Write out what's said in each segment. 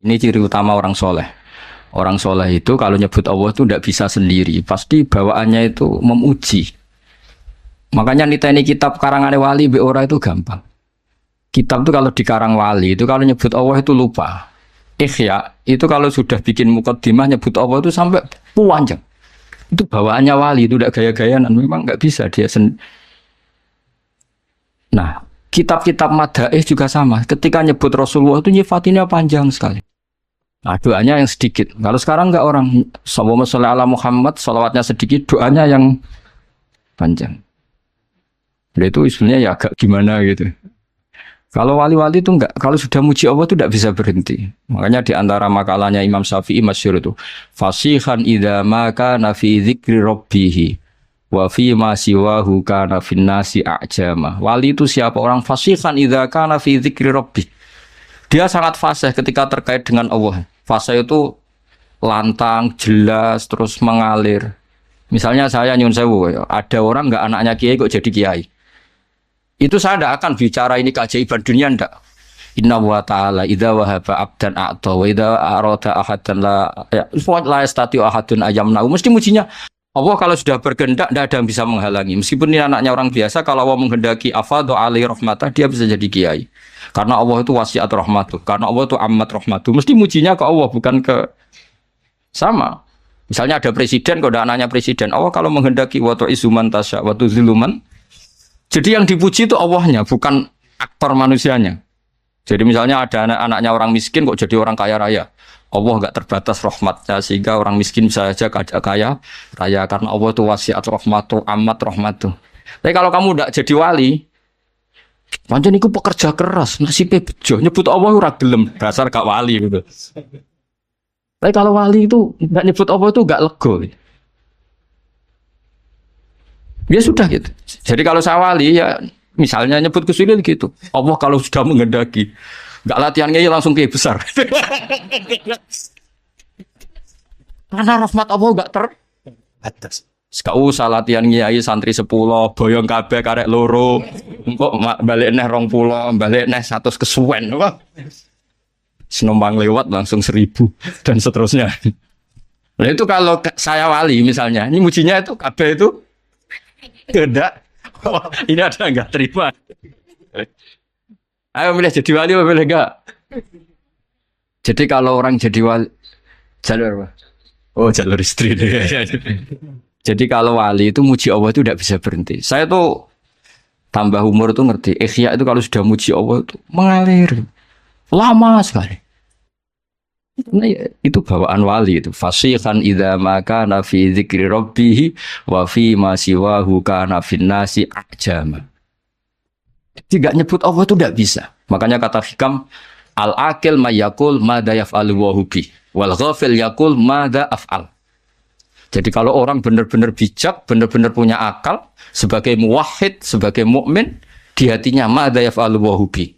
Ini ciri utama orang soleh. Orang soleh itu kalau nyebut Allah itu tidak bisa sendiri. Pasti bawaannya itu memuji. Makanya niteni kitab karangan wali be ora itu gampang. Kitab itu kalau dikarang wali itu kalau nyebut Allah itu lupa. Ikhya itu kalau sudah bikin mukaddimah nyebut Allah itu sampai panjang. Itu bawaannya wali itu tidak gaya-gayaan. Memang nggak bisa dia Nah, kitab-kitab madaih juga sama. Ketika nyebut Rasulullah itu nyifatinnya panjang sekali. Nah, doanya yang sedikit. Kalau sekarang enggak orang Allahumma sholli ala Muhammad, sholawatnya sedikit, doanya yang panjang. Jadi itu sebenarnya ya agak gimana gitu. Kalau wali-wali itu enggak, kalau sudah muji Allah itu enggak bisa berhenti. Makanya di antara makalahnya Imam Syafi'i masyhur itu, fasihan idza ma kana fi dzikri rabbih wa fi ma siwahu kana fin nasi a'jama. Wali itu siapa? Orang fasihan idza kana fi dzikri rabbih. Dia sangat fasih ketika terkait dengan Allah. Fasih itu lantang, jelas, terus mengalir. Misalnya saya nyun sewu, ada orang enggak anaknya kiai kok jadi kiai. Itu saya tidak akan bicara ini keajaiban dunia, tidak. Inna wa ta'ala idza wahaba abdan a'ta wa idza arada ahadan la yastati ahadun ayamna. Mesti mujinya Allah kalau sudah berkehendak tidak ada yang bisa menghalangi. Meskipun ini anaknya orang biasa, kalau Allah menghendaki afadhu alaihi rahmatah, dia bisa jadi kiai. Karena Allah itu wasiat rahmatuh, karena Allah itu amat rahmatuh. Mesti mujinya ke Allah, bukan ke sama. Misalnya ada presiden, kalau ada anaknya presiden, Allah kalau menghendaki wa tu'izzu man tasya wa tuzillu man. Jadi yang dipuji itu Allahnya, bukan aktor manusianya. Jadi misalnya ada anak-anaknya orang miskin kok jadi orang kaya raya. Allah enggak terbatas rahmatnya sehingga orang miskin bisa saja kaya raya karena Allah itu wasiat rahmatuh, amat rahmatuh. Tapi kalau kamu enggak jadi wali, pancen iku pekerja keras, nasibnya bejo, nyebut Allah ora gelem, dasar gak wali gitu. Tapi kalau wali itu enggak nyebut Allah itu enggak lego. Ya sudah gitu. Jadi kalau saya wali ya misalnya nyebut kesulitan gitu. Allah kalau sudah menghendaki, enggak latihannya ya langsung kayak besar. Karena rahmat Allah enggak terbatas. Sekau usah latihan kiai santri 10, boyong kabeh karek loro. Engko balik neh 20, balik neh 100 kesuwen. Senombang lewat langsung 1000 dan seterusnya. Nah itu kalau saya wali misalnya, ini mujinya itu kabeh itu tidak. Oh, ini ada enggak terima. Ayo milih jadi wali apa milih enggak? Jadi kalau orang jadi wali jalur apa? Oh jalur istri deh. Jadi kalau wali itu muji Allah itu tidak bisa berhenti. Saya tuh tambah umur tuh ngerti. Ikhya itu kalau sudah muji Allah itu mengalir lama sekali. Nah, itu bawaan wali itu. Fasihan idza ma kana fi dzikri rabbih wa fi ma siwahu kana fin nasi a'jama. Tidak nyebut Allah itu tidak bisa. Makanya kata hikam al-aqil may yaqul madza yaf'alu wa bi wal ghafil yaqul madza af'al. Jadi kalau orang benar-benar bijak, benar-benar punya akal sebagai muwahhid, sebagai mukmin, di hatinya madza yaf'alu wa bi.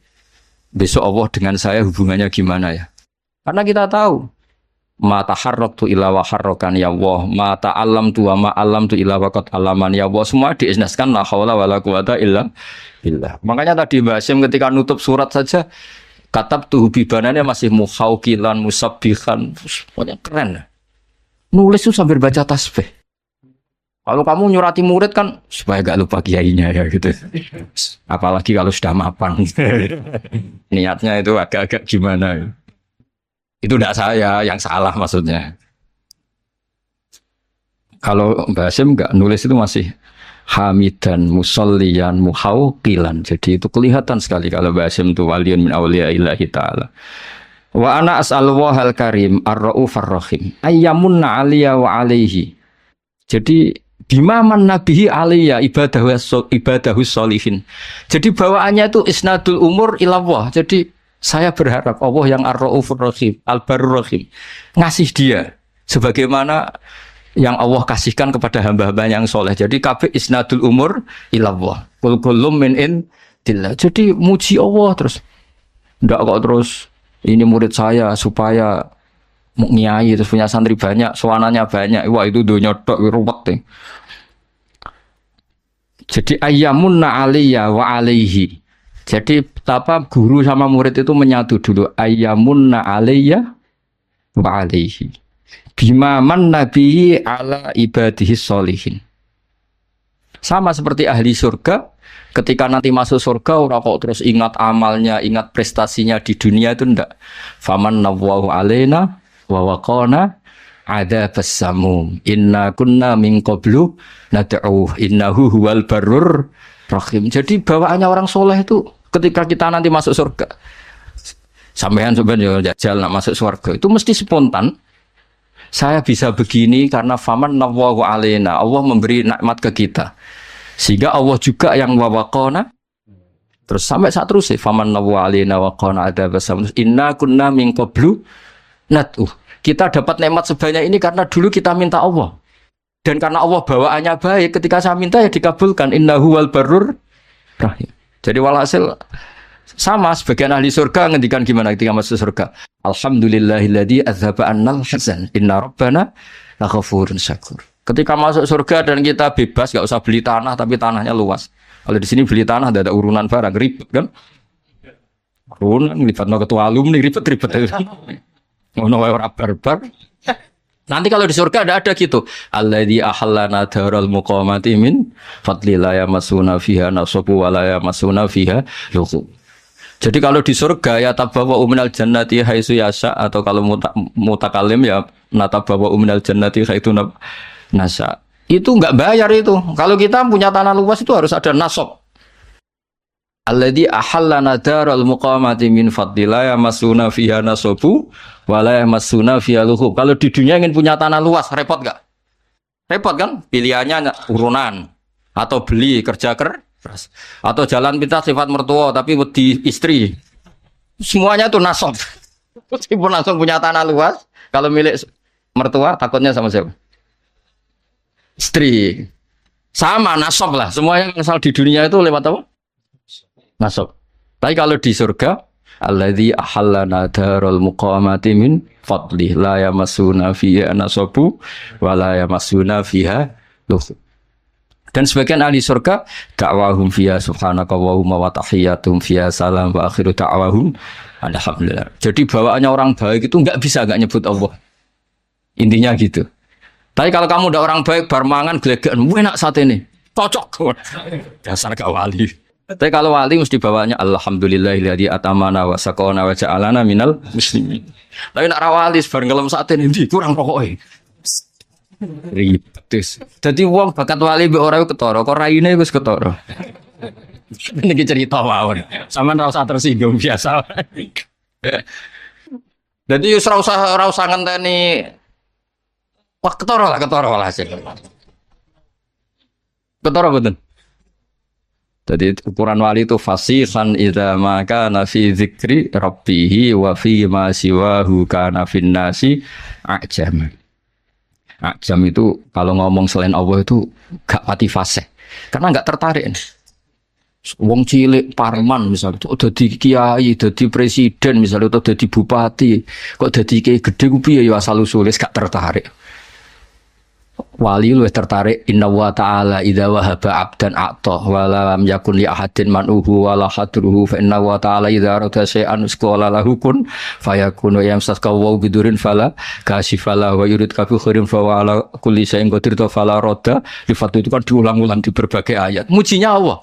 Besok Allah dengan saya hubungannya gimana ya? Karena kita tahu ma taharraktu illa wa harrakan ya Allah, ma ta'allamtu wa ma 'allamtu illa wa qad 'allaman ya Allah. Semua diisnaskan la haula wala quwata illa billah. Makanya tadi Mbak Hasyim ketika nutup surat saja katabtu bibanannya masih muhauqilan musabbihan. Pokoknya keren. Nulis itu sambil baca tasbih. Kalau kamu nyurati murid kan supaya gak lupa kiainya ya gitu. Apalagi kalau sudah mapan. Niatnya itu agak-agak gimana. Itu tidak saya yang salah maksudnya. Kalau Mbak Hasyim enggak nulis itu masih hamidan musolliyan muhauqilan. Jadi itu kelihatan sekali kalau Mbak Hasyim itu waliyun min awliyaillahi ta'ala. Wa ana as'alullahal karim ar-raufar rahim ayyamunna 'aliyya wa 'alaihi. Jadi bima man nabihi 'aliyya ibadahu sholihin. Jadi bawaannya itu isnadul umur ilallah. Jadi saya berharap Allah yang ar-raufur rahim, al-barur rahim ngasih dia sebagaimana yang Allah kasihkan kepada hamba-hamba yang soleh. Jadi kabeh isnadul umur ilallah. Kul kullum min indillah. Jadi muji Allah terus. Ndak kok terus ini murid saya supaya nyai terus punya santri banyak, sowanannya banyak. Wah itu dunya tok ruwet deh. Jadi ayyamunna 'aliyya wa 'alaihi. Jadi apa guru sama murid itu menyatu dulu ayyamunna 'aliyya wa alaihi bima man nabihi ala ibadihi sholihin. Sama seperti ahli surga, ketika nanti masuk surga orang kok terus ingat amalnya, ingat prestasinya di dunia itu ndak. Faman nawwahu alaina wa waqana adzabas samum. Inna kunna min qablu nad'u innahu huwal barrur rahim. Jadi bawaannya orang soleh itu ketika kita nanti masuk surga. Sampean sebenarnya jajal nak masuk surga itu mesti spontan. Saya bisa begini karena faman nawwahu alaina. Allah memberi nikmat ke kita. Sehingga Allah juga yang wawaqona. Terus sampai saat terus faman nawwahu alaina waqona adzabasam. Inna kunna min qablu nad'u. Kita dapat nikmat sebanyak ini karena dulu kita minta Allah. Dan karena Allah bawaannya baik, ketika saya minta ya dikabulkan. Innahu wal barrur rahim. Jadi walhasil sama sebagian ahli surga ngendikan gimana ketika masuk surga. Alhamdulillahilladzi adzhaba annal hazan. Inna rabbana laghafurun syakur. Ketika masuk surga dan kita bebas, gak usah beli tanah tapi tanahnya luas. Kalau di sini beli tanah ada urunan barang ribet kan? Urunan libatno ketua alumni ribet-ribet. Ngono wae ora barbar. Nanti kalau di surga ada gitu. Alladzi ahallana daral muqamati min fadlillah yamasuna fiha nasabu wa la yamasuna fiha lughub. Jadi kalau di surga ya tabawa minal jannati haitsu yasha, atau kalau mutakalim ya natabawa minal jannati haitsu nasa. Itu enggak bayar itu. Kalau kita punya tanah luas itu harus ada nasab. Alladzi ahallana daral muqamati min fadlillah yamasuna fiha nasabu wa la yamasuna fiha lughub. Kalau di dunia ingin punya tanah luas repot enggak? Repot kan? Pilihannya urunan atau beli kerja keras atau jalan pintas sifat mertua tapi di istri. Semuanya itu nasab. Meskipun langsung punya tanah luas, kalau milik mertua takutnya sama siapa? Istri. Sama nasab lah. Semuanya asal di dunia itu lewat apa? Nasab. Tapi kalau di surga, alladzi ahallana daral muqamati min fadlih la yamassuna fiha nasabu wa la yamassuna fiha lughub. Dan sebagian ahli surga da'wahum fiha subhanaka wa tahiyyatuhum fiha salam wa akhiru da'wahum alhamdulillah. Jadi bawaannya orang baik itu enggak bisa enggak nyebut Allah. Intinya gitu. Tapi kalau kamu udah orang baik bar mangan glegekan enak saat ini. Cocok. Dasar gak wali. Tapi kalau wali mesti bawaannya alhamdulillahilladzi atamana wa saqana wa ja'alana minal muslimin. Tapi nak ra wali bar ngelem saat ini kurang pokoke. Ribet. Jadi wong bakat wali mbek ora ketara, kok raine wis ketara. Niki cerita mawon. Sampeyan ora usah tersinggung biasa. Jadi ora usah ngenteni wah ketara lah sih. Ketara mboten. Jadi ukuran wali itu fasihan idza ma kana fi dzikri rabbih wa fi ma siwahu kana fin nasi ajam. Ajam itu kalau ngomong selain Allah itu gak pati fasih. Karena gak tertarik. Wong cilik parman misalnya itu udah di kiai, udah di presiden misalnya, udah di bupati, kok udah di kiai gede ku piye ya asal usule gak tertarik. Wali lu tertarik inna wa ta'ala idza wahaba 'abdan a'ta wa lam yakun li ahadin man'uhu wa la hadruhu fa inna wa ta'ala idza arada shay'an qala lahu kun fayakunu yamsaka wa bidurin fala kasifala wa yurid ka bi khairin fa wa ala kulli shay'in qadir fala radda. Sifat itu kan diulang-ulang di berbagai ayat. Mujinya Allah.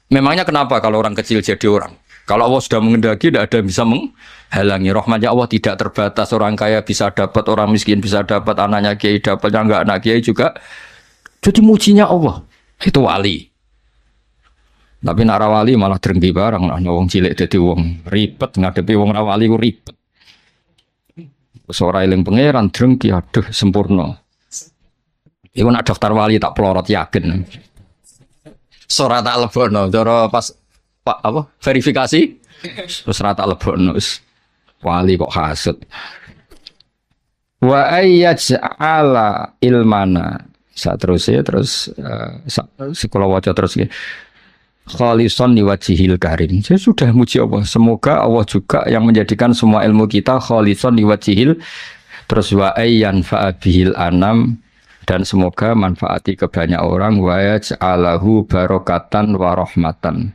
Memangnya kenapa kalau orang kecil jadi orang? Kalau Allah sudah mengendaki tidak ada yang bisa menghalangi. Rahmatnya Allah tidak terbatas. Orang kaya bisa dapat, orang miskin bisa dapat, anaknya kiai dapat, yang enggak anak kiai juga. Jadi mujinya Allah. Itu wali. Tapi nak wali malah drengki barang. Nah, wong cilik jadi wong ribet ngadepi wong wali ku ribet. Seorang eling pangeran drengki aduh sempurna. Iku nak daftar wali tak pelorot yakin. Sora tak lebono, cara pas Pak apa verifikasi terus rata lebokno wali kok hasud wa ayyaj'ala ilmana saterusé terus sekolah waca terus khalison liwajhil karim. Saya sudah muji Allah, semoga Allah juga yang menjadikan semua ilmu kita khalison liwajhil, terus wa ayyan fa'abihil anam, dan semoga manfaati ke banyak orang, wa yaj'alahu barokatan wa rahmatan.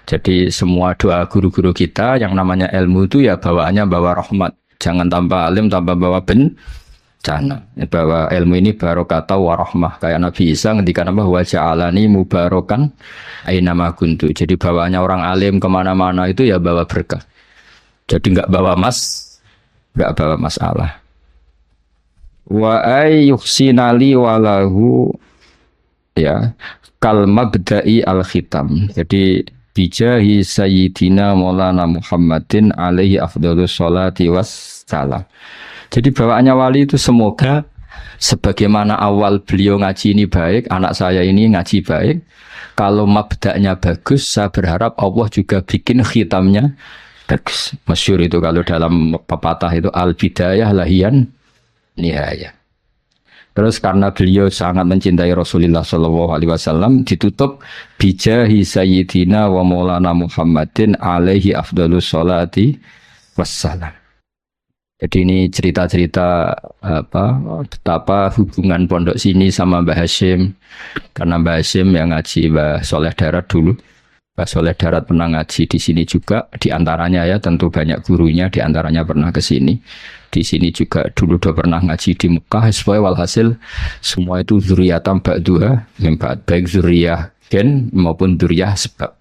Jadi semua doa guru-guru kita yang namanya ilmu itu ya bawaannya bawa rahmat. Jangan tambah alim tambah bawa bencana. Bahwa ilmu ini barokah wa rahmah. Kayak Nabi Isa ngendikan apa wa ja'alani mubarakan aina ma kuntu. Jadi bawaannya orang alim kemana-mana itu ya bawa berkah. Jadi enggak bawa masalah. Wa ayyuhsinali walahu ya kal mabda'i al khitam. Jadi bijahi sayyidina maulana Muhammadin alaihi afdhalus sholati wassalam. Jadi bawaannya wali itu semoga sebagaimana awal beliau ngaji ini baik, anak saya ini ngaji baik. Kalau mabda'nya bagus, saya berharap Allah juga bikin khitamnya bagus. Masyhur itu kalau dalam pepatah itu al bidayah lahian nihayah. Terus karena beliau sangat mencintai Rasulullah SAW, ditutup bijahi sayyidina wa maulana Muhammadin alaihi afdhalus sholati wassalam. Jadi ini cerita-cerita betapa hubungan pondok sini sama Mbah Hashim. Karena Mbah Hashim yang ngaji Mbah Soleh Darat dulu. Mbah Soleh Darat pernah ngaji di sini juga, di antaranya ya tentu banyak gurunya, di antaranya pernah ke sini. Di sini juga dulu udah pernah ngaji di Mekah. Supaya walhasil semua itu zuriatan ba'duha, baik zuriyah gen maupun zuriyah sebab.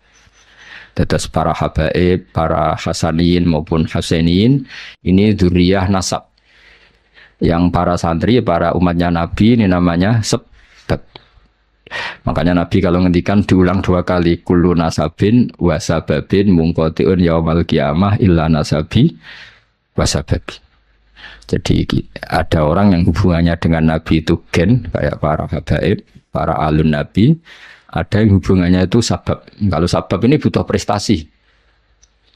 Tetes para habaib, para hasaniyin maupun husainiyin ini zuriyah nasab. Yang para santri, para umatnya Nabi ini namanya sebab. Makanya Nabi kalau ngendikan diulang 2 kali kullu nasabin wasababin mungqati'un yaumal qiyamah illa nasabi wasababi. Jadi ada orang yang hubungannya dengan Nabi itu gen kayak para habaib, para alun Nabi. Ada yang hubungannya itu sabab. Kalau sabab ini butuh prestasi.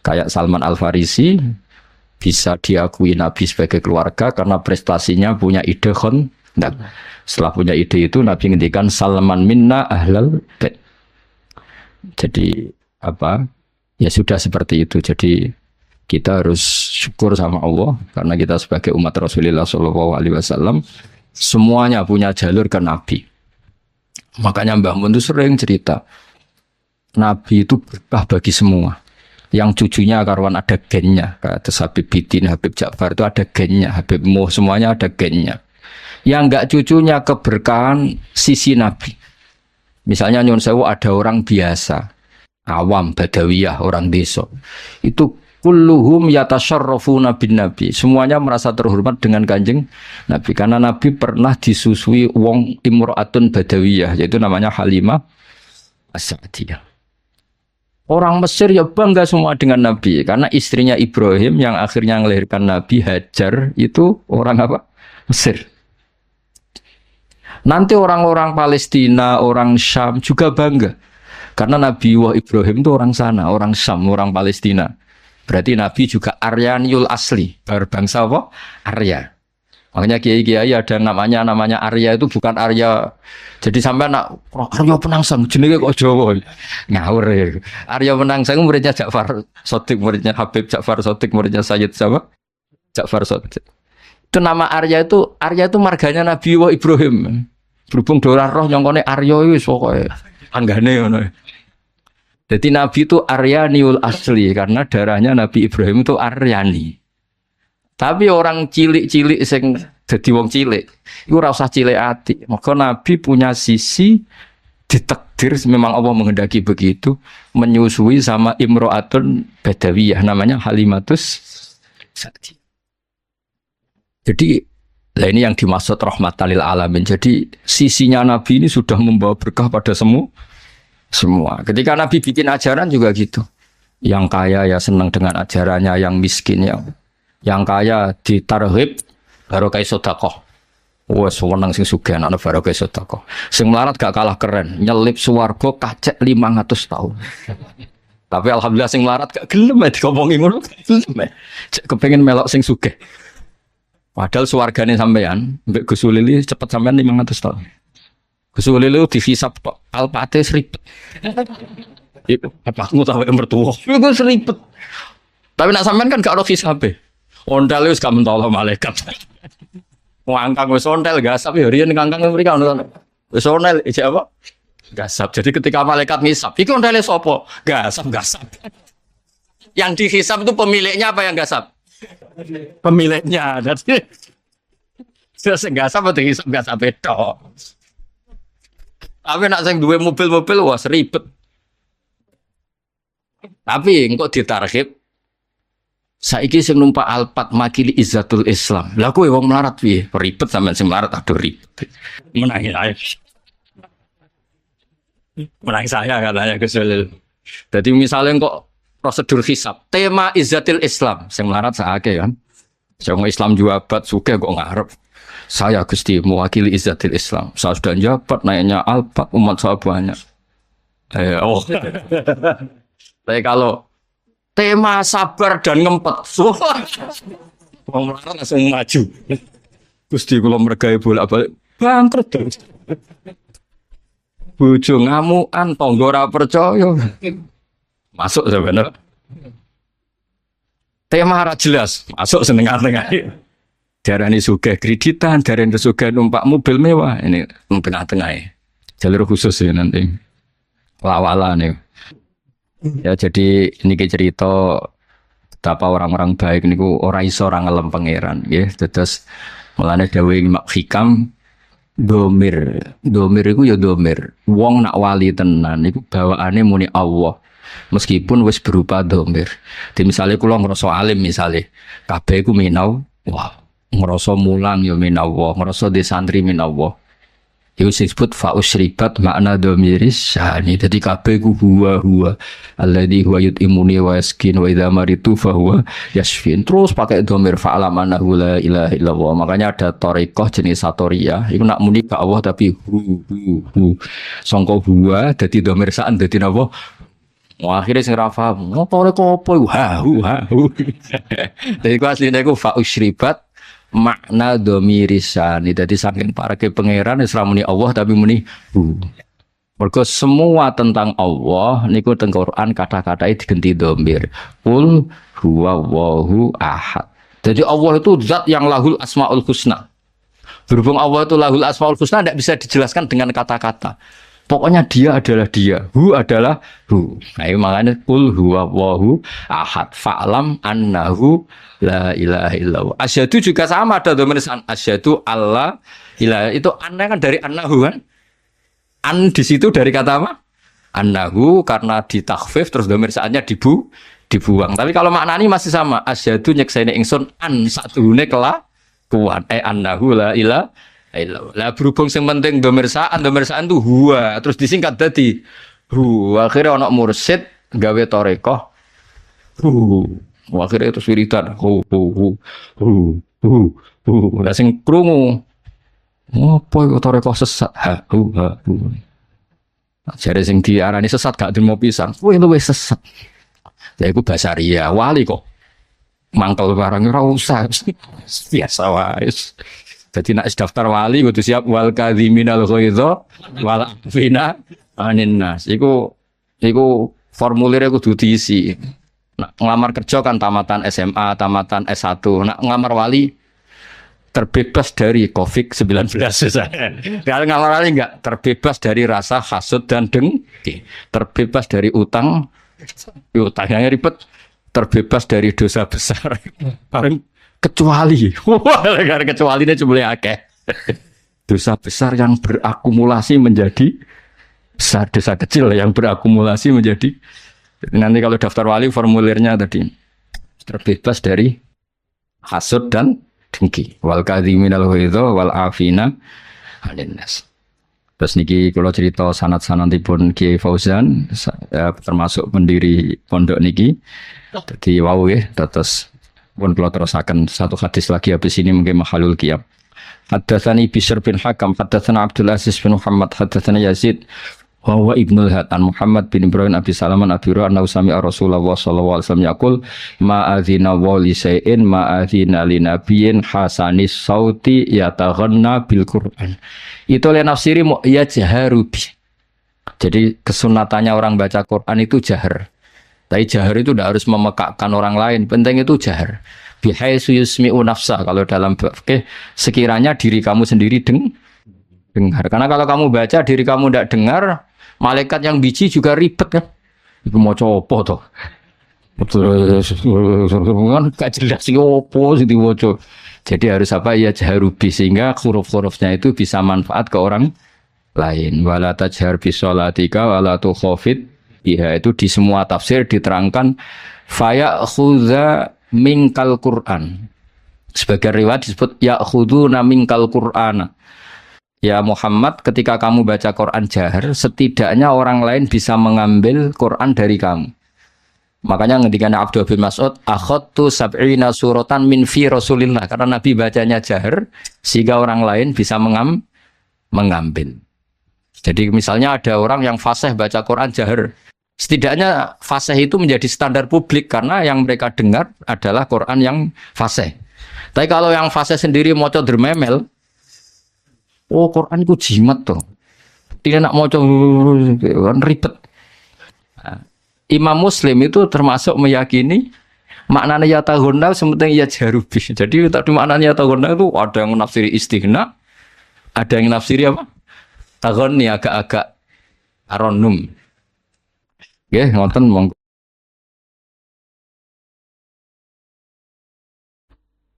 Kayak Salman Al-Farisi bisa diakui Nabi sebagai keluarga karena prestasinya punya ide khondak. Setelah punya ide itu Nabi ngendikan Salman minna ahlal bait. Jadi ya sudah seperti itu. Jadi kita harus syukur sama Allah karena kita sebagai umat Rasulullah SAW semuanya punya jalur ke Nabi. Makanya Mbah Mun itu sering cerita Nabi itu berkah bagi semua. Yang cucunya karuan ada gennya. Kata Habib Bidin, Habib Ja'far itu ada gennya. Habib Muh semuanya ada gennya. Yang enggak cucunya keberkahan sisi Nabi. Misalnya Nyun Sewu ada orang biasa, awam, badawiyah, orang desa. Itu kulluhum yatasyarrafuna bin Nabi. Semuanya merasa terhormat dengan Kanjeng Nabi karena Nabi pernah disusui wong imra'atun badawiyah, yaitu namanya Halimah As-Sa'diyah. Orang Mesir ya bangga semua dengan Nabi karena istrinya Ibrahim yang akhirnya melahirkan Nabi Hajar itu orang apa? Mesir. Nanti orang-orang Palestina, orang Syam juga bangga karena Nabi Ibrahim itu orang sana, orang Syam, orang Palestina. Berarti Nabi juga Aryaniul asli, berbangsa apa? Arya. Makanya kiai-kiai ada namanya Arya itu bukan Arya. Jadi sampai nak Arya Penangsang jenenge kok Jawa. Ngawur ya. Arya Penangsang muridnya Ja'far Shadiq, muridnya Habib Ja'far Shadiq, muridnya Sayyid siapa? Ja'far Shadiq. Itu nama Arya itu marganya Nabi Ibrahim. Berhubung dolar roh nyongkone Arya wis pokoke anggane ngono. Jadi Nabi itu Aryaniul asli karena darahnya Nabi Ibrahim itu Aryani. Tapi orang cilik-cilik sing dadi wong cilik, iku ora usah cilik ati. Maka Nabi punya sisi ditakdir memang Allah menghendaki begitu menyusui sama imro'atun badawiyah namanya Halimatus Sa'diyah. Jadi ini yang dimaksud rahmatan lil alamin. Jadi sisinya Nabi ini sudah membawa berkah pada semua. Ketika Nabi bikin ajaran juga gitu. Yang kaya ya senang dengan ajarannya, yang miskin ya. Yang kaya ditarhib barokah sedekah. Wes wenang sing sugih ana barokah sedekah. Sing melarat gak kalah keren, nyelip swarga kacek 500 tahun. Tapi alhamdulillah sing melarat gak gelem dikomongi ngono, gak gelem. Kepengin melok sing sugih. Padahal swargane sampean mbek Gus Ulili cepet sampean 500 tahun. Gus Ulili dihisab tok, alpate seripet. Iku bapakmu tahu mertua. Iku seripet. Tapi nak sampean kan gak ono hisabe. Ondal wis gak mentolo malaikat. Ngangkang wis ondel gasap ya riyen ngangkang mriki ono. Wis ondel ijek apa? Gasap. Jadi ketika malaikat ngisap, iki ondele sapa? Gasap. Yang dihisap itu pemiliknya apa yang gasap? pemiliknya. Jadi terus enggak sama tuh enggak sampai tok. Tapi nak sing duwe mobil-mobil wah ribet. Tapi engko ditarhib saiki sing numpak Alphard makili Izzatul Islam. Lah kowe wong melarat piye? Ribet sampean sing melarat aduh ribet. Menangi ae. Menangi saya katanya Gus Solil. Jadi misalnya kok prosedur hisab, tema Izzatul Islam, sing melarat sakake kan. Sing Islam jabat sugih kok ngarep. Saya Gusti mewakili Izzatul Islam. Saya sudah jabat naiknya Alphard umat saya banyak. Oh. Tapi kalau tema sabar dan ngempet, wong melarat langsung maju. Gusti kula mergawe bolak-balik bangkrut. Bojo ngamukan, tangga ora percaya. Masuk sebenarnya. Tema ora jelas, masuk senengah-tengah. Darani sugih kreditan, darani sugih numpak mobil mewah. Ini tengah-tengah. Jalur khusus ya nanti. Lawala nih. Ya jadi ini cerita betapa orang-orang baik niku ora iso ora ngelem pangeran nggih. Terus mulane dawuh Imam Hikam domir iku ya domir. Wong nak wali tenan iku bawaane muni Allah. Meskipun wis berupa domir. Di misalnya kula ngrasa alim misale, kabeh iku minau, wah, ngrasa mulang ya minallah, ngrasa di santri minallah. Iku disebut fa usribat makna domiris syani. Dadi kabeh ku huwa alladzi huwa yut'imuni wa yaskin wa idza maritu fa huwa yashfin. Terus pakai domir fa alamanahu la ilaha illallah. Makanya ada thariqah jenis satoriyah. Iku nak muni ka Allah tapi hu. Sangka huwa dadi domir saan dadi napa? Akhirnya sing ra paham. Ngopore apa iku? Ha. Dadi ku asline iku fa usribat makna domirisani. Jadi saking para ke pangeran Islam muni Allah tapi muni mergo semua tentang Allah niku teng Quran kata-katanya diganti domir. Qul huwallahu ahad. Jadi Allah itu zat yang lahul asmaul husna. Berhubung Allah itu lahul asmaul husna tidak bisa dijelaskan dengan kata-kata. Pokoknya dia adalah dia, hu adalah hu. Nah, makanya qul huwallahu ahad. Fa'lam annahu la ilaha illallah. Asyhadu juga sama ada domir asyhadu Allah ilaha. Itu anna kan dari annahu kan? An di situ dari kata apa? Annahu karena ditakhfif terus domir saatnya dibuang. Tapi kalau maknanya masih sama. Asyhadu nyekseni ingsun an satuhune kelakuan. Annahu la ilaha lah berhubung sing penting domir saan tuh huwa terus disingkat dadi hu. Akhirnya ana mursyid gawe thariqah hu. Akhirnya itu wiridan hu. Lah sing krungu apa iku thariqah sesat hu. Jare sing diarani sesat gak demo pisan. Kowe luwih sesat. Ya iku basaria wali kok. Mangkel barang ora usah. Biasa wae. Jadi nak daftar wali kudu siap wal kadhiminal ghaidha wal afina anin nas. Iku formulirnya kudu diisi. Nak ngelamar kerja kan tamatan SMA, tamatan S1. Nak ngelamar wali terbebas dari COVID-19 misalnya. Kalau ngelamar wali enggak terbebas dari rasa hasud dan dengki. Terbebas dari utang yang ribet. Terbebas dari dosa besar. Kecuali ini cuma akeh dosa besar yang berakumulasi menjadi besar, dosa kecil yang berakumulasi menjadi. Nanti kalau daftar wali formulirnya tadi terbebas dari hasud dan dengki wal kadhiminal ghaidha wal afina 'anil nas. Terus niki kalau cerita sanad-sanadipun Kiai Fauzan termasuk pendiri pondok niki. Jadi wau nggih terus pun kalau terusakan satu hadis lagi habis ini mungkin mahalul qiyam. Haddatsani Bishr bin Hakam, haddatsana Abdul Aziz bin Muhammad, haddatsana Yazid wa huwa Ibnul Hatan Muhammad bin Ibrahim Abi Salaman Abi Hurairah annahu sami'a Rasulullah sallallahu alaihi wasallam yaqul ma adzina wa li shay'in ma adzina li nabiyyin hasanis sauti yataghanna bil Qur'an. Itu oleh nafsiri ya jaharubi. Jadi kesunatannya orang baca Quran itu jahar. Tapi jahar itu tidak harus memekakkan orang lain. Penting itu jahar. Bihaitsu yusmi'u nafsa. Kalau dalam fikih sekiranya diri kamu sendiri dengar. Karena kalau kamu baca diri kamu tidak dengar, malaikat yang biji juga ribet kan. Iku mau copo toh. Betul, kan gak jelas sih opo sih diwaca. Jadi harus apa ya jaharubi sehingga huruf-hurufnya itu bisa manfaat ke orang lain. Wala tajhar bi sholatika wala tukhafit biha itu di semua tafsir diterangkan faya khudha minkal Qur'an. Sebagai riwayat disebut ya khuduna minkal Qur'ana. Ya Muhammad, ketika kamu baca Quran jahar, setidaknya orang lain bisa mengambil Quran dari kamu. Makanya ngendikan Abdullah bin Mas'ud, akhadtu sab'ina suratan min fi Rasulillah. Karena Nabi bacanya jahar, sehingga orang lain bisa mengambil. Jadi misalnya ada orang yang fasih baca Quran jahar, setidaknya fasih itu menjadi standar publik karena yang mereka dengar adalah Quran yang fasih. Tapi kalau yang fasih sendiri maca dermemel, oh Quran itu jimat tuh. Tidak nak maca kan ribet. Nah, Imam Muslim itu termasuk meyakini maknanya ya tahunna sementing ya jarubi. Jadi tadi maknanya ya tahunna itu ada yang nafsiri istighna, ada yang nafsiri apa? Tahun nih agak-agak aronum. Ya, ngoten monggo.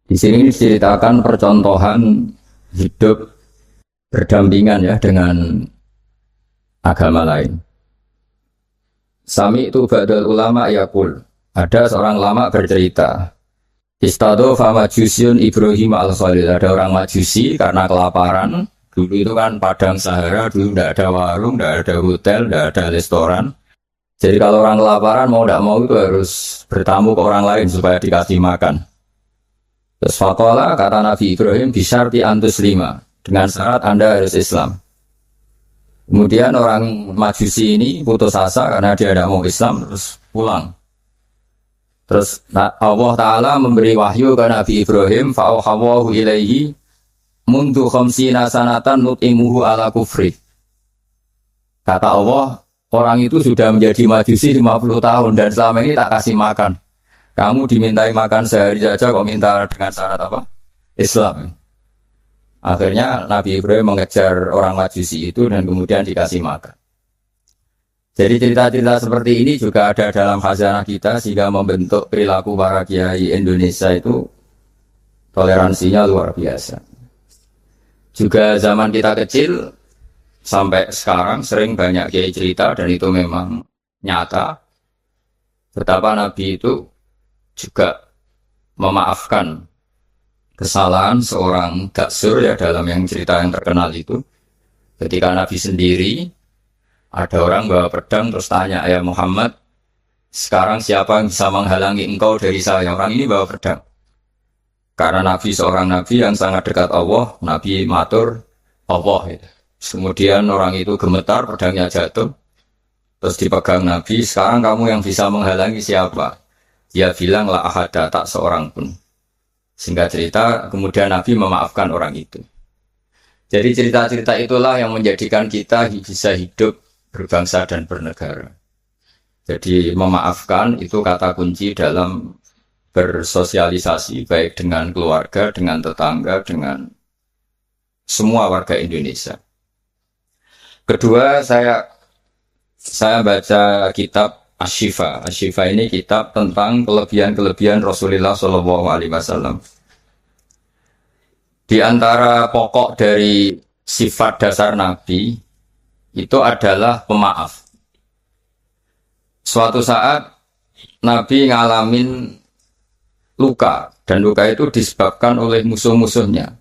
Di sini diceritakan percontohan hidup berdampingan ya dengan agama lain. Sami itu ba'dal ulama yaqul. Ada seorang ulama bercerita. Istado fa majusyun Ibrahim al-Khalil. Ada orang majusi karena kelaparan. Dulu itu kan padang Sahara, dulu tidak ada warung, tidak ada hotel, tidak ada restoran. Jadi kalau orang kelaparan mau tidak mau itu harus bertamu ke orang lain supaya dikasih makan. Terus faqala kata Nabi Ibrahim bisyarti antus lima. Dengan syarat Anda harus Islam. Kemudian orang Majusi ini putus asa karena dia tidak mau Islam terus pulang. Terus Allah Ta'ala memberi wahyu ke Nabi Ibrahim fa'auhawahu ilaihi mundu khamsina sanatan nut'imuhu ala kufri. Kata Allah, orang itu sudah menjadi Majusi 50 tahun dan selama ini tak kasih makan. Kamu dimintai makan sehari saja kok minta dengan syarat apa? Islam. Akhirnya Nabi Ibrahim mengejar orang Majusi itu dan kemudian dikasih makan. Jadi cerita-cerita seperti ini juga ada dalam khazanah kita sehingga membentuk perilaku para kiai Indonesia itu toleransinya luar biasa. Juga zaman kita kecil sampai sekarang sering banyak kiai cerita dan itu memang nyata betapa Nabi itu juga memaafkan kesalahan seorang daksur ya dalam yang cerita yang terkenal itu. Ketika Nabi sendiri ada orang bawa pedang terus tanya, ya Muhammad, sekarang siapa yang bisa menghalangi engkau dari saya? Orang ini bawa pedang. Karena Nabi seorang Nabi yang sangat dekat Allah, Nabi matur Allah. Gitu. Kemudian orang itu gemetar, pedangnya jatuh. Terus dipegang Nabi, sekarang kamu yang bisa menghalangi siapa? Dia bilang la ahada, tak seorang pun. Singkat cerita, kemudian Nabi memaafkan orang itu. Jadi cerita-cerita itulah yang menjadikan kita bisa hidup berbangsa dan bernegara. Jadi memaafkan itu kata kunci dalam bersosialisasi baik dengan keluarga, dengan tetangga, dengan semua warga Indonesia. Kedua, saya baca kitab Asy-Syifa. Asy-Syifa ini kitab tentang kelebihan-kelebihan Rasulullah SAW. Di antara pokok dari sifat dasar Nabi itu adalah pemaaf. Suatu saat Nabi ngalamin luka dan luka itu disebabkan oleh musuh-musuhnya.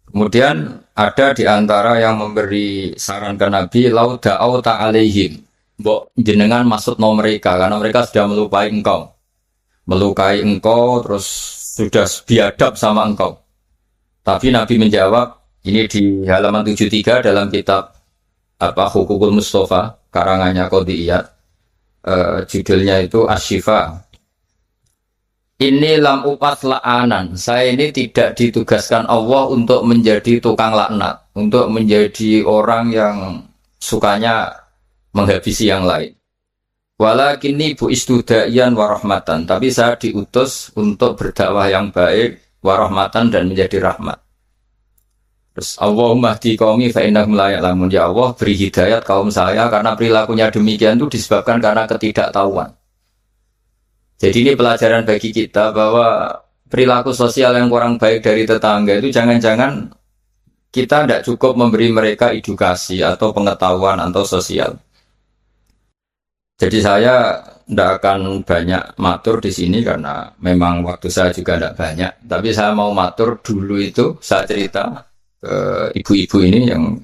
Kemudian ada di antara yang memberi saran ke Nabi lauda'au ta'alaihim. Mbok jenengan maksud no mereka karena mereka sudah melukai engkau terus sudah biadab sama engkau. Tapi Nabi menjawab, ini di halaman 73 dalam kitab Hukukul Mustafa karangannya Qodiyat, judulnya itu Asy-Syifa. Ini lam upat la'anan. Saya ini tidak ditugaskan Allah untuk menjadi tukang laknat, untuk menjadi orang yang sukanya menghabisi yang lain. Walakinni bu'istu da'iyan warahmatan. Tapi saya diutus untuk berdakwah yang baik, warahmatan dan menjadi rahmat. Terus Allahumma hdi qaumi fa innahum la ya'lamun. Ya Allah, beri hidayat kaum saya karena perilakunya demikian itu disebabkan karena ketidaktahuan. Jadi ini pelajaran bagi kita bahwa perilaku sosial yang kurang baik dari tetangga itu jangan-jangan kita tidak cukup memberi mereka edukasi atau pengetahuan atau sosial. Jadi saya tidak akan banyak matur di sini karena memang waktu saya juga tidak banyak. Tapi saya mau matur dulu itu saya cerita ke ibu-ibu ini yang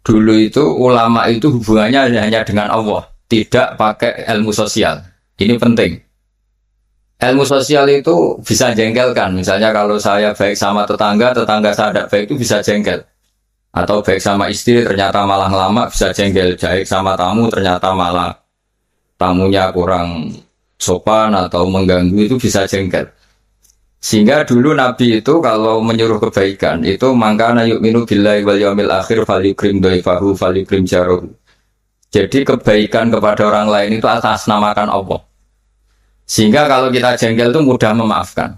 dulu itu ulama itu hubungannya hanya dengan Allah, tidak pakai ilmu sosial. Ini penting. Ilmu sosial itu bisa jengkelkan. Misalnya kalau saya baik sama tetangga, tetangga saya tidak baik itu bisa jengkel. Atau baik sama istri ternyata malah lama bisa jengkel. Baik sama tamu ternyata malah tamunya kurang sopan atau mengganggu itu bisa jengkel. Sehingga dulu Nabi itu kalau menyuruh kebaikan itu mangkana yu'minu billahi wal yaumil akhir falyukrim dhaifahu falyukrim jaruhu. Jadi kebaikan kepada orang lain itu atas namakan Allah. Sehingga kalau kita jengkel itu mudah memaafkan.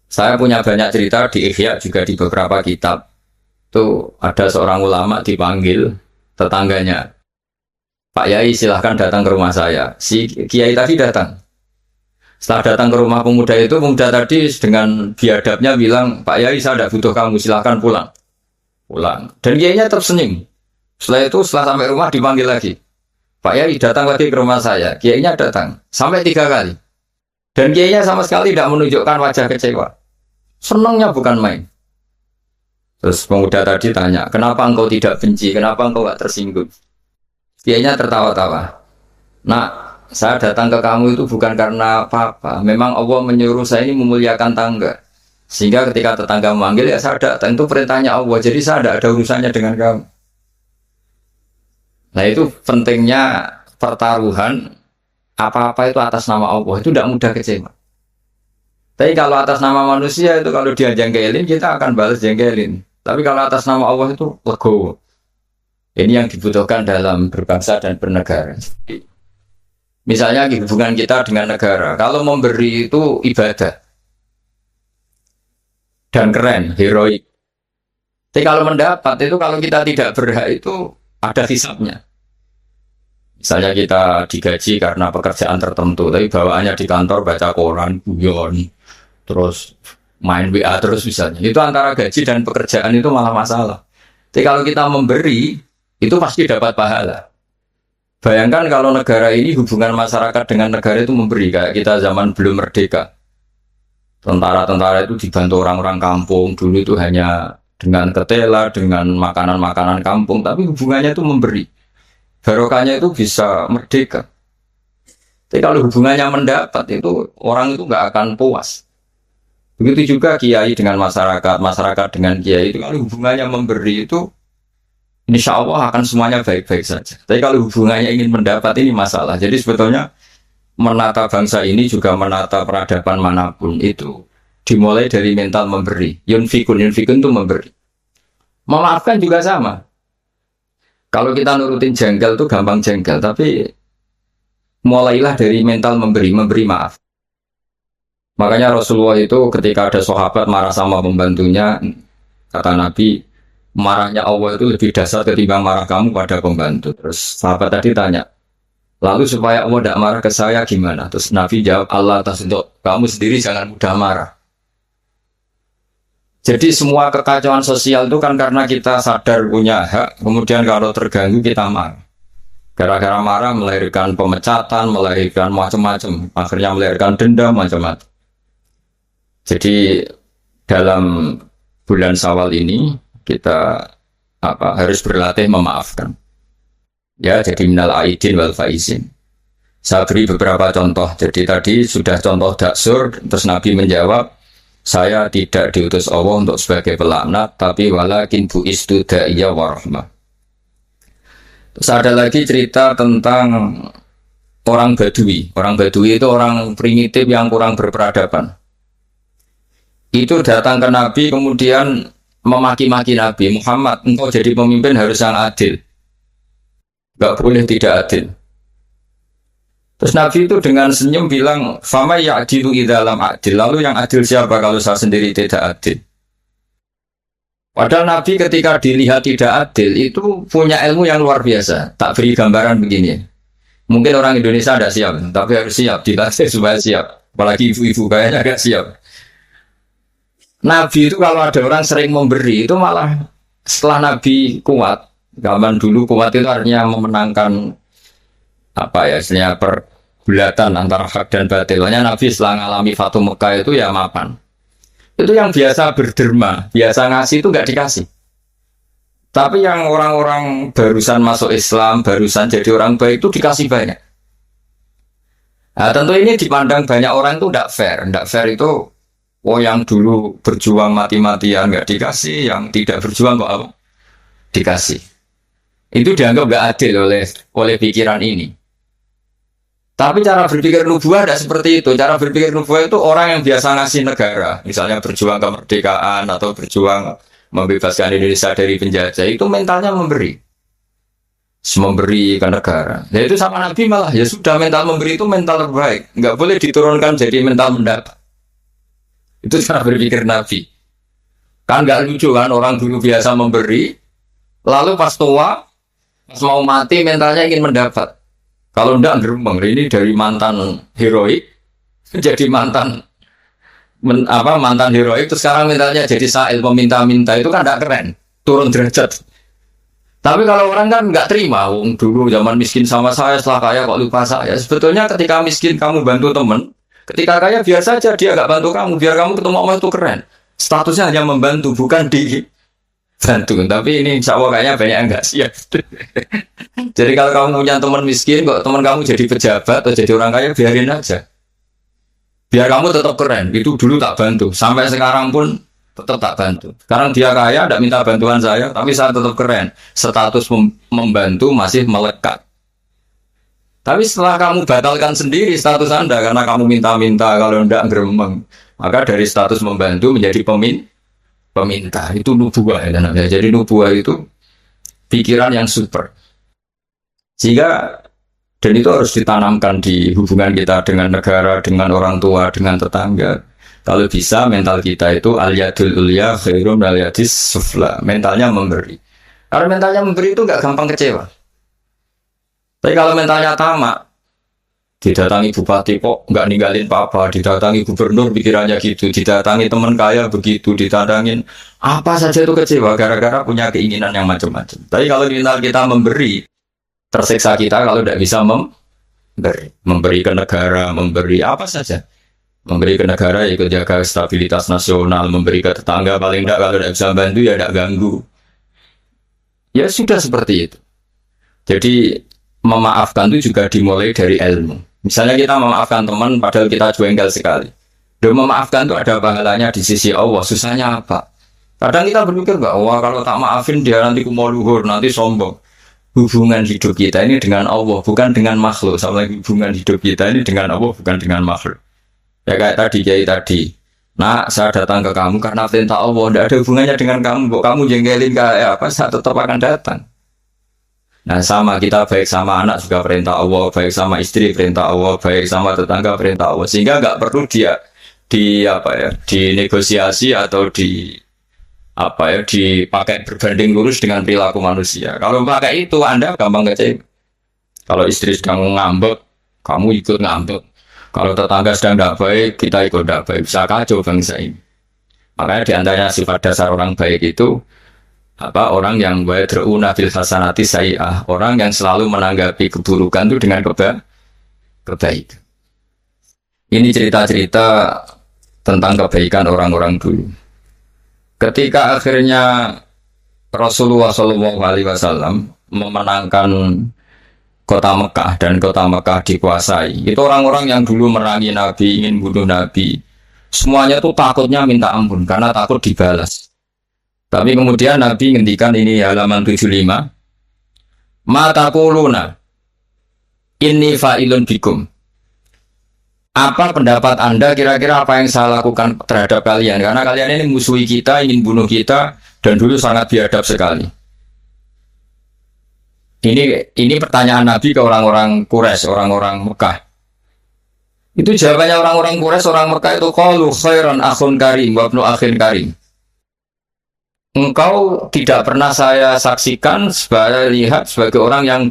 Saya punya banyak cerita di Ihya juga di beberapa kitab. Itu ada seorang ulama dipanggil tetangganya. Pak Yai silahkan datang ke rumah saya. Si Kiai tadi datang. Setelah datang ke rumah pemuda itu, pemuda tadi dengan biadabnya bilang, Pak Yai saya tidak butuh kamu, silahkan pulang. Pulang. Dan Kiainya tersenyum. Setelah itu setelah sampai rumah dipanggil lagi. Pak Yai datang lagi ke rumah saya. Kiainya datang sampai 3 kali. Dan kiainya sama sekali tidak menunjukkan wajah kecewa. Senangnya bukan main. Terus pemuda tadi tanya, kenapa engkau tidak benci? Kenapa engkau tidak tersinggung? Kiainya tertawa-tawa. Nah, saya datang ke kamu itu bukan karena apa-apa. Memang Allah menyuruh saya ini memuliakan tangga. Sehingga ketika tetangga memanggil, ya saya datang. Itu perintahnya Allah. Jadi saya tidak ada urusannya dengan kamu. Nah itu pentingnya pertaruhan apa-apa itu atas nama Allah itu tidak mudah kecewa. Tapi kalau atas nama manusia itu kalau dia jengkelin kita akan balas jengkelin. Tapi kalau atas nama Allah itu legowo. Ini yang dibutuhkan dalam berbangsa dan bernegara. Misalnya hubungan kita dengan negara. Kalau memberi itu ibadah dan keren, heroik. Tapi kalau mendapat itu kalau kita tidak berhak itu ada hisabnya. Misalnya kita digaji karena pekerjaan tertentu, tapi bawaannya di kantor baca koran, guyon, terus main WA terus misalnya. Itu antara gaji dan pekerjaan itu malah masalah. Tapi kalau kita memberi, itu pasti dapat pahala. Bayangkan kalau negara ini hubungan masyarakat dengan negara itu memberi, kayak kita zaman belum merdeka. Tentara-tentara itu dibantu orang-orang kampung, dulu itu hanya dengan ketela, dengan makanan-makanan kampung, tapi hubungannya itu memberi. Barokahnya itu bisa merdeka. Tapi kalau hubungannya mendapat, itu orang itu nggak akan puas. Begitu juga kiai dengan masyarakat, masyarakat dengan kiai itu kalau hubungannya memberi itu, insya Allah akan semuanya baik-baik saja. Tapi kalau hubungannya ingin mendapat ini masalah. Jadi sebetulnya menata bangsa ini juga menata peradaban manapun itu dimulai dari mental memberi. Yunfikun itu memberi. Memaafkan juga sama. Kalau kita nurutin jengkel itu gampang jengkel, tapi mulailah dari mental memberi maaf. Makanya Rasulullah itu ketika ada sahabat marah sama pembantunya, kata Nabi, marahnya Allah itu lebih dahsyat ketimbang marah kamu pada pembantu. Terus sahabat tadi tanya, lalu supaya Allah tidak marah ke saya gimana? Terus Nabi jawab, Allah atas untuk kamu sendiri jangan mudah marah. Jadi semua kekacauan sosial itu kan karena kita sadar punya hak, kemudian kalau terganggu kita marah. Gara-gara marah melahirkan pemecatan, melahirkan macam-macam, akhirnya melahirkan dendam macam-macam. Jadi dalam bulan Syawal ini kita harus berlatih memaafkan. Ya, jadi minal aidin wal faizin. Saya beri beberapa contoh. Jadi tadi sudah contoh daksur, terus Nabi menjawab, saya tidak diutus Allah untuk sebagai pelaknat, tapi walakin bu'istu da'iyya wa rahmah. Terus ada lagi cerita tentang orang Badui. Orang Badui itu orang primitif yang kurang berperadaban. Itu datang ke Nabi kemudian memaki-maki Nabi, Muhammad, engkau jadi pemimpin harus yang adil. Gak boleh tidak adil. Terus Nabi itu dengan senyum bilang, fama ya'dilu idzalam adil. Lalu yang adil siapa kalau saya sendiri tidak adil? Padahal Nabi ketika dilihat tidak adil itu punya ilmu yang luar biasa. Tak beri gambaran begini. Mungkin orang Indonesia tidak siap, tapi harus siap dilatih supaya siap. Apalagi ibu-ibu kayaknya agak siap. Nabi itu kalau ada orang sering memberi itu malah setelah Nabi kuat, zaman dulu kuat itu artinya memenangkan apa ya, istilahnya pergulatan antara hak dan batilnya. Nabi setelah ngalami Fatu Mekah itu ya mapan. Itu yang biasa berderma, biasa ngasih itu nggak dikasih. Tapi yang orang-orang barusan masuk Islam, barusan jadi orang baik itu dikasih banyak. Nah, tentu ini dipandang banyak orang itu tidak fair. Tidak fair itu, oh yang dulu berjuang mati-matian nggak dikasih, yang tidak berjuang kok apa? Dikasih. Itu dianggap nggak adil oleh pikiran ini. Tapi cara berpikir nubuah tidak seperti itu. Cara berpikir nubuah itu orang yang biasa ngasih negara, misalnya berjuang kemerdekaan atau berjuang membebaskan Indonesia dari penjajah, itu mentalnya memberi ke negara. Ya itu sama Nabi malah, ya sudah mental memberi itu mental terbaik, nggak boleh diturunkan jadi mental mendapat. Itu cara berpikir Nabi. Kan nggak lucu kan, orang dulu biasa memberi, lalu pas tua, pas mau mati mentalnya ingin mendapat. Kalau enggak gerembeng, ini dari mantan heroik jadi mantan mantan heroik, terus sekarang mentalnya jadi sa'il peminta-minta, itu kan tidak keren, turun derajat. Tapi kalau orang kan nggak terima, dulu zaman miskin sama saya, setelah kaya kok lupa saya. Sebetulnya ketika miskin kamu bantu temen, ketika kaya biasa aja dia nggak bantu kamu, biar kamu ketemu Allah itu keren. Statusnya hanya membantu, bukan dibantu. Tapi ini insya Allah kayaknya banyak yang nggak siap. Jadi kalau kamu punya teman miskin, kok teman kamu jadi pejabat atau jadi orang kaya, biarin aja. Biar kamu tetap keren, itu dulu tak bantu. Sampai sekarang pun tetap tak bantu. Sekarang dia kaya, tidak minta bantuan saya, tapi saya tetap keren. Status membantu masih melekat. Tapi setelah kamu batalkan sendiri status Anda, karena kamu minta-minta, kalau tidak geremeng, maka dari status membantu menjadi peminta. Itu nubuah ya. Jadi nubuah itu pikiran yang super. Sehingga dan itu harus ditanamkan di hubungan kita dengan negara, dengan orang tua, dengan tetangga. Kalau bisa mental kita itu al-yadul ulya khairum al-yadis sufla. Mentalnya memberi. Kalau mentalnya memberi itu nggak gampang kecewa. Tapi kalau mentalnya tamak, didatangi bupati kok nggak ninggalin papa, didatangi gubernur pikirannya gitu, didatangi teman kaya begitu, didatangin apa saja itu kecewa gara-gara punya keinginan yang macam-macam. Tapi kalau mental kita memberi, tersiksa kita kalau tidak bisa memberi ke negara, memberi apa saja. Memberi ke negara ikut jaga stabilitas nasional, memberi ke tetangga paling tidak kalau tidak bisa bantu ya tidak ganggu. Ya sudah seperti itu. Jadi memaafkan itu juga dimulai dari ilmu. Misalnya kita memaafkan teman padahal kita jengkel sekali. Dan memaafkan itu ada pahalanya di sisi Allah. Susahnya apa? Kadang kita berpikir wah kalau tak maafin dia nanti kumau luhur, nanti sombong. Hubungan hidup kita ini dengan Allah, bukan dengan makhluk. Sama lagi hubungan hidup kita ini dengan Allah, bukan dengan makhluk. Ya kayak tadi. Nah, saya datang ke kamu karena perintah Allah. Tidak ada hubungannya dengan kamu. Kamu jengkelin kayak apa, saya tetap akan datang. Nah, sama kita baik sama anak juga perintah Allah, baik sama istri perintah Allah, baik sama tetangga perintah Allah. Sehingga nggak perlu dia dinegosiasi atau dipakai berbanding lurus dengan perilaku manusia. Kalau pakai itu Anda gampang kecewa. Kalau istri sedang ngambek, kamu ikut ngambek. Kalau tetangga sedang tidak baik, kita ikut tidak baik. Bisa kacau bangsa ini. Makanya di antaranya sifat dasar orang baik itu orang yang yad'una bil hasanati sayyi'ah, orang yang selalu menanggapi keburukan itu dengan kebaikan. Ini cerita-cerita tentang kebaikan orang-orang dulu. Ketika akhirnya Rasulullah SAW memenangkan kota Mekah dan kota Mekah dikuasai, itu orang-orang yang dulu merangi Nabi, ingin bunuh Nabi, semuanya tuh takutnya minta ampun karena takut dibalas. Tapi kemudian Nabi ngendikan ini halaman 75, ma taquluna inni fa'ilun bikum. Apa pendapat Anda kira-kira apa yang saya lakukan terhadap kalian? Karena kalian ini musuhi kita, ingin bunuh kita, dan dulu sangat biadab sekali. Ini pertanyaan Nabi ke orang-orang Quraisy, orang-orang Mekah. Itu jawabannya orang-orang Quraisy, orang Mekah itu qalu khairan akhun karim wa ibnu akhin karim. Engkau tidak pernah saya saksikan lihat sebagai orang yang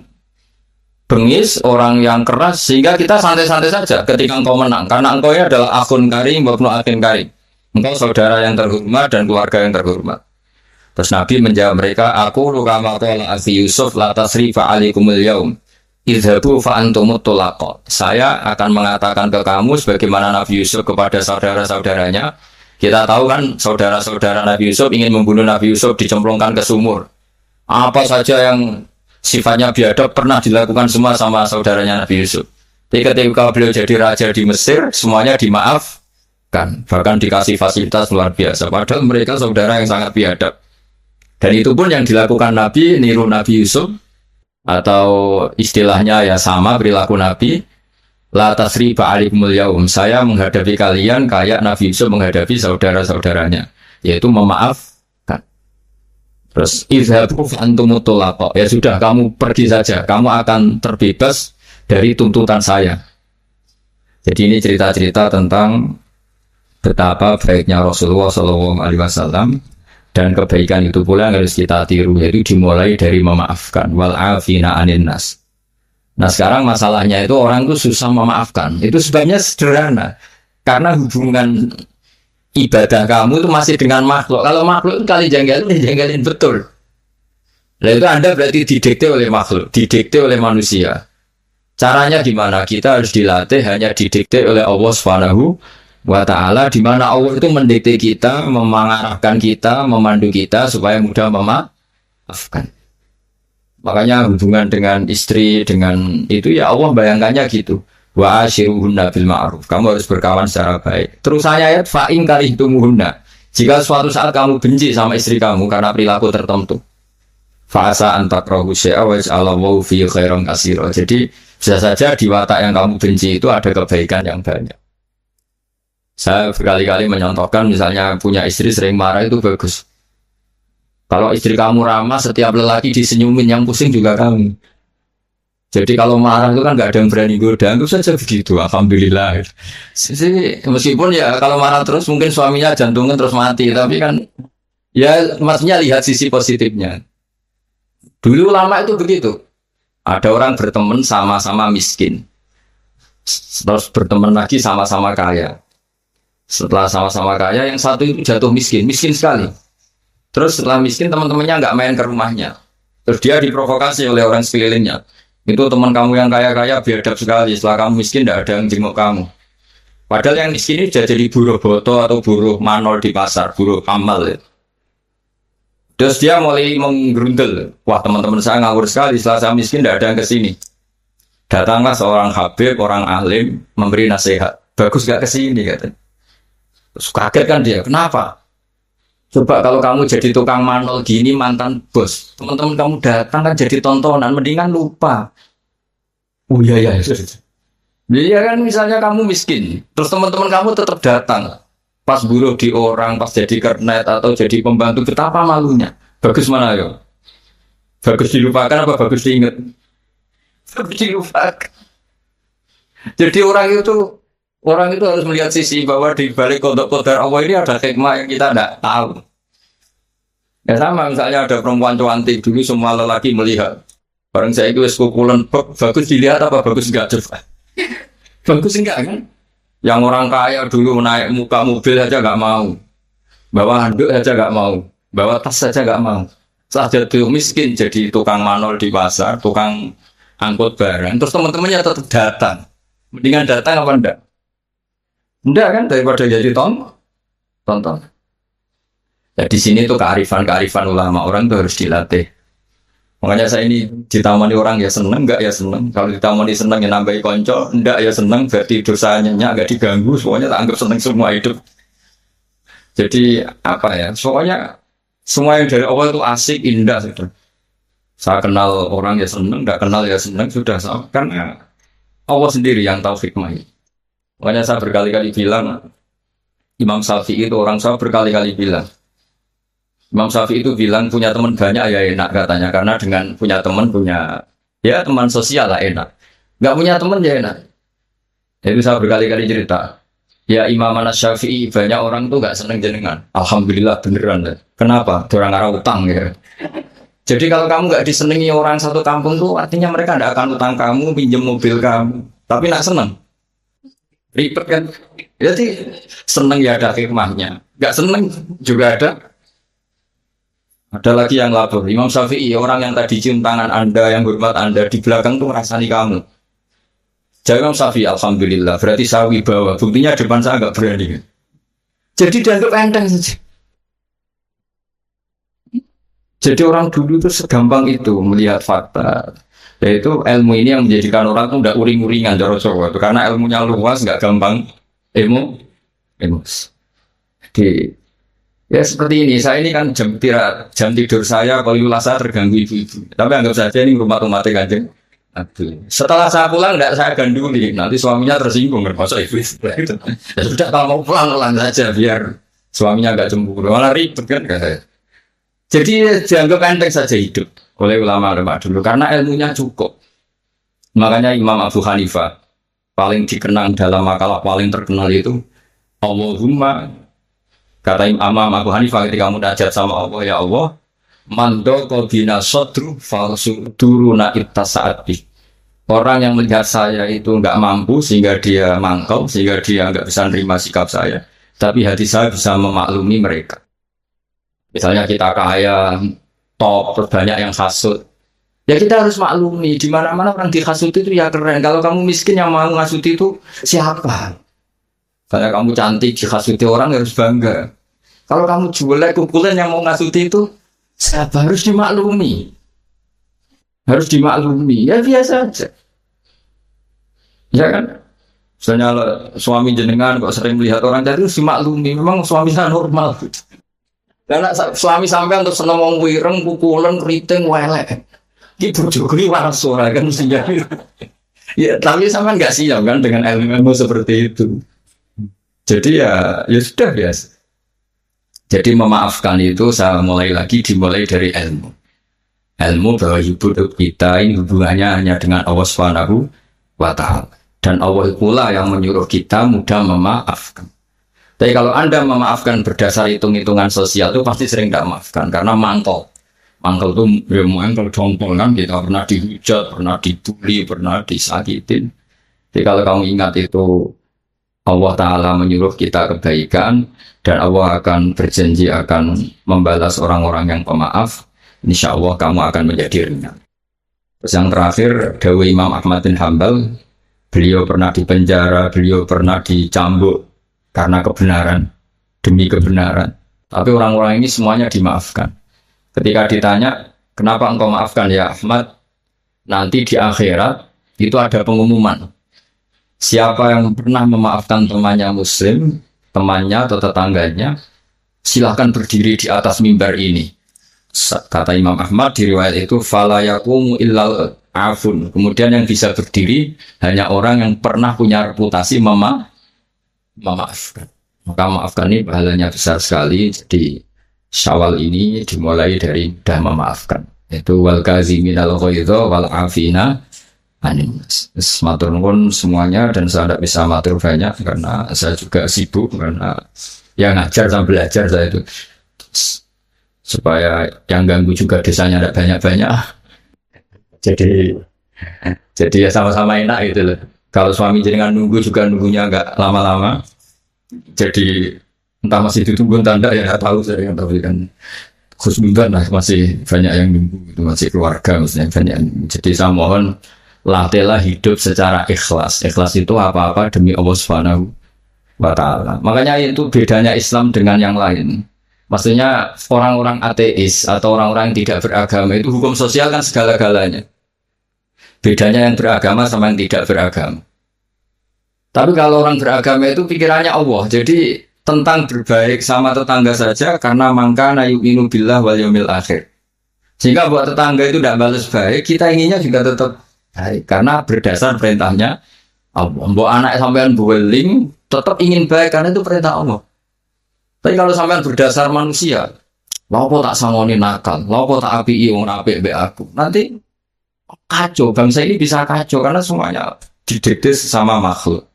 bengis, orang yang keras, sehingga kita santai-santai saja ketika engkau menang. Karena engkau ini adalah akhun karim, wabnu akhin karim. Engkau saudara yang terhormat dan keluarga yang terhormat. Terus Nabi menjawab mereka, aku lukama qala akhi Yusuf la tasrifa alaikumul yaum. Idhabu fa antumut tulaqa. Saya akan mengatakan ke kamu sebagaimana Nabi Yusuf kepada saudara-saudaranya. Kita tahu kan saudara-saudara Nabi Yusuf ingin membunuh Nabi Yusuf, dicemplungkan ke sumur. Apa saja yang sifatnya biadab pernah dilakukan semua sama saudaranya Nabi Yusuf. Tapi ketika beliau jadi raja di Mesir, semuanya dimaafkan. Bahkan dikasih fasilitas luar biasa. Padahal mereka saudara yang sangat biadab. Dan itu pun yang dilakukan Nabi, niru Nabi Yusuf, atau istilahnya ya sama perilaku Nabi, la tasriba alaikumul yaum. Saya menghadapi kalian kayak Nabi Yusuf menghadapi saudara-saudaranya, yaitu memaafkan. Terus idhabu antumut tulaqa. Ya sudah, kamu pergi saja, kamu akan terbebas dari tuntutan saya. Jadi ini cerita-cerita tentang betapa baiknya Rasulullah SAW. Dan kebaikan itu pula yang harus kita tiru, yaitu dimulai dari memaafkan. Wal afina anin nas. Nah sekarang masalahnya itu orang itu susah memaafkan. Itu sebabnya sederhana. Karena hubungan ibadah kamu itu masih dengan makhluk. Kalau makhluk itu kali janggalin betul. Nah itu Anda berarti didikte oleh makhluk, didikte oleh manusia. Caranya gimana? Kita harus dilatih hanya didikte oleh Allah Subhanahu wa ta'ala, di mana Allah itu mendikte kita, mengarahkan kita, memandu kita supaya mudah memaafkan. Makanya hubungan dengan istri, dengan itu ya Allah bayangkannya gitu. Wa ashiruhunna bil ma'ruf. Kamu harus berkawan secara baik. Terusannya ayat fa'in karihtumuhunna. Jika suatu saat kamu benci sama istri kamu karena perilaku tertentu, fa'asa antakrahu syai'a wa yaj'alallahu fi khairan katsira. Jadi bisa saja di watak yang kamu benci itu ada kebaikan yang banyak. Saya berkali-kali menyontohkan, misalnya punya istri sering marah itu bagus. Kalau istri kamu ramah, setiap lelaki disenyumin, yang pusing juga kamu. Jadi kalau marah itu kan nggak ada yang berani goda, itu saja begitu. Alhamdulillah. Meskipun ya kalau marah terus mungkin suaminya jantungnya terus mati, tapi kan ya maksudnya lihat sisi positifnya. Dulu lama itu begitu. Ada orang berteman sama-sama miskin, terus berteman lagi sama-sama kaya. Setelah sama-sama kaya, yang satu itu jatuh miskin sekali. Terus setelah miskin, teman-temannya nggak main ke rumahnya. Terus dia diprovokasi oleh orang sekelilingnya. Itu teman kamu yang kaya-kaya biadab sekali. Setelah kamu miskin, nggak ada yang jenguk kamu. Padahal yang miskin ini sudah jadi buruh boto atau buruh manol di pasar, buruh amal. Ya. Terus dia mulai menggerundel. Wah, teman-teman saya ngawur sekali. Setelah saya miskin, nggak ada yang kesini. Datanglah seorang habib, orang alim, memberi nasihat. Bagus nggak kesini, katanya. Terus kaget kan dia, kenapa? Coba kalau kamu jadi tukang manol gini mantan bos, teman-teman kamu datang kan jadi tontonan, mendingan lupa. Oh iya ya, iya kan misalnya kamu miskin, terus teman-teman kamu tetap datang, pas buruh di orang, pas jadi kernet atau jadi pembantu, betapa malunya. Bagus mana yo? Bagus dilupakan apa bagus diingat? Bagus dilupakan. Jadi orang itu harus melihat sisi bahwa di balik kodok qadar Allah ini ada hikmah yang kita tidak tahu. Ya sama misalnya ada perempuan cantik dulu semua lelaki melihat. Barang saya itu kukulan bagus dilihat apa bagus enggak coba? Bagus enggak kan? Yang orang kaya dulu naik muka mobil saja enggak mau. Bawa handuk saja enggak mau. Bawa tas saja enggak mau. Saat jadi miskin jadi tukang manol di pasar, tukang angkut barang. Terus teman-temannya tetap datang. Mendingan datang apa enggak? Enggak kan daripada jadi tonton. Ya di sini tuh kearifan ulama orang tuh harus dilatih. Makanya saya ini ditamani orang ya seneng, enggak ya seneng. Kalau ditamani seneng ya nambahi konco, enggak ya seneng. Berarti dosanya enggak diganggu, semuanya tak anggap seneng semua hidup. Jadi apa ya? Pokoknya semua yang dari awal itu asik, indah sudah. Saya kenal orang ya seneng, enggak kenal ya seneng sudah sama. Karena Allah sendiri yang tahu hikmahnya. Makanya saya berkali-kali bilang, Imam Syafi'i itu orang saya berkali-kali bilang. Imam Syafi'i itu bilang punya teman banyak ya enak katanya. Karena dengan punya teman ya teman sosial lah enak. Nggak punya teman ya enak. Itu saya berkali-kali cerita. Ya Imam Syafi'i banyak orang tuh nggak seneng jenengan. Alhamdulillah beneran deh. Kenapa? Orang arah utang ya. Jadi kalau kamu nggak disenangi orang satu kampung tuh artinya mereka nggak akan utang kamu, pinjam mobil kamu. Tapi nak seneng, ribet kan? Jadi seneng ya ada hikmahnya, nggak seneng juga ada. Ada lagi yang lapor, Imam Syafi'i, orang yang tadi cium tangan Anda, yang hormat Anda, di belakang tuh ngerasani kamu. Jadi Imam Syafi'i, alhamdulillah, berarti saya wibawa. Buktinya depan saya nggak berani. Jadi dianggap enteng saja. Jadi orang dulu itu segampang itu melihat fakta. Yaitu ilmu ini yang menjadikan orang tuh udah uring-uringan cara Jawa. Karena ilmunya luas, nggak gampang emosi. Jadi ya seperti ini, saya ini kan jam tidur saya kalau saya terganggu ibu-ibu. Tapi anggap saja ini rumah Kanjeng Nabi. Setelah saya pulang, tidak saya ganduli. Nanti suaminya tersinggung, masa ibu itu. Ya sudah kalau mau pulang saja biar suaminya agak cemburu. Malah ribet kan. Jadi dianggap enteng saja hidup oleh ulama-ulama dulu karena ilmunya cukup. Makanya Imam Abu Hanifah paling dikenang dalam makalah paling terkenal itu Allahumma. Kata Imam Abu Hanifah ketika munajat sama Allah, ya Allah, mandoko bina sodru falsu duruna ittasaati. Orang yang melihat saya itu nggak mampu sehingga dia mangkal, sehingga dia nggak bisa nerima sikap saya. Tapi hati saya bisa memaklumi mereka. Misalnya kita kaya, top, terus banyak yang hasut. Ya kita harus maklumi, di mana-mana orang dihasut itu ya keren. Kalau kamu miskin yang mau ngasut itu siapa? Kalau kamu cantik dihasuti orang harus bangga. Kalau kamu jelek kumpulan yang mau ngasuti itu siapa? Harus dimaklumi. Harus dimaklumi. Ya biasa aja. Ya kan? Misalnya suami jenengan kok sering melihat orang dari itu dimaklumi. Memang suaminya normal. Karena suami sampai untuk seneng wong wireng, pukulan, keriting, welek. Ini berjogri waras suara kan mestinya. Ya tapi sampai nggak siap kan dengan ilmu seperti itu. Jadi ya sudah biasa. Jadi memaafkan itu saya dimulai dari ilmu. Ilmu bahwa hidup kita ini hubungannya hanya dengan Allah Subhanahu wa Ta'ala. Dan Allah pula yang menyuruh kita mudah memaafkan. Tapi kalau Anda memaafkan berdasar hitung-hitungan sosial itu pasti sering tidak maafkan karena mangkal. Mangkal itu ya mangkal jongkol kan, kita pernah dihujat, pernah dibully, pernah disakitin. Jadi kalau kamu ingat itu Allah Ta'ala menyuruh kita kebaikan dan Allah akan berjanji akan membalas orang-orang yang pemaaf. Insya Allah kamu akan menjadi ringan. Terus yang terakhir, dawuh Imam Ahmad bin Hanbal, beliau pernah dipenjara, beliau pernah dicambuk karena kebenaran, demi kebenaran. Tapi orang-orang ini semuanya dimaafkan. Ketika ditanya, kenapa engkau maafkan ya Ahmad? Nanti di akhirat itu ada pengumuman. Siapa yang pernah memaafkan temannya muslim, temannya atau tetangganya, silahkan berdiri di atas mimbar ini. Kata Imam Ahmad di riwayat itu, fala yaqumu illal afun. Kemudian yang bisa berdiri hanya orang yang pernah punya reputasi memaafkan. Maka maafkan ini pahalanya besar sekali. Jadi Syawal ini dimulai dari mudah memaafkan. Itu wal kaziminal ghaidha wal afina animas. Matur nuwun semuanya dan saya tidak bisa matur banyak karena saya juga sibuk karena yang ngajar sama belajar saya itu supaya yang ganggu juga desanya tidak banyak-banyak. Jadi ya sama-sama enak gitu loh. Kalau suami jenengan nunggu juga nunggunya nggak lama-lama. Jadi entah masih ditunggu tanda ya nggak tahu saya tapi kan khusnudan lah masih banyak yang nunggu itu masih keluarga maksudnya banyak. Jadi saya mohon latihlah hidup secara ikhlas. Ikhlas itu apa-apa demi Allah Subhanahu wa Ta'ala. Makanya itu bedanya Islam dengan yang lain. Maksudnya orang-orang ateis atau orang-orang yang tidak beragama itu hukum sosial kan segala-galanya. Bedanya yang beragama sama yang tidak beragama. Tapi kalau orang beragama itu pikirannya Allah. Jadi tentang berbaik sama tetangga saja karena mangkana yu'minu billah wal yaumil akhir. Sehingga buat tetangga itu tidak balas baik, kita inginnya juga tetap baik karena berdasar perintahnya Allah. Mbok anak sampean boeling tetap ingin baik karena itu perintah Allah. Tapi kalau sampean berdasar manusia, lapo tak sangoni nakal, lapo tak apiki wong apik mbek aku. Nanti kacau, bangsa ini bisa kacau karena semuanya didikte sama makhluk.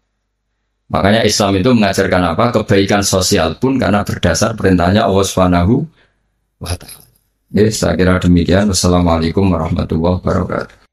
Makanya Islam itu mengajarkan apa? Kebaikan sosial pun karena berdasar perintahnya Allah Subhanahu wa Ta'ala. Ya, saya kira demikian. Wassalamualaikum warahmatullahi wabarakatuh.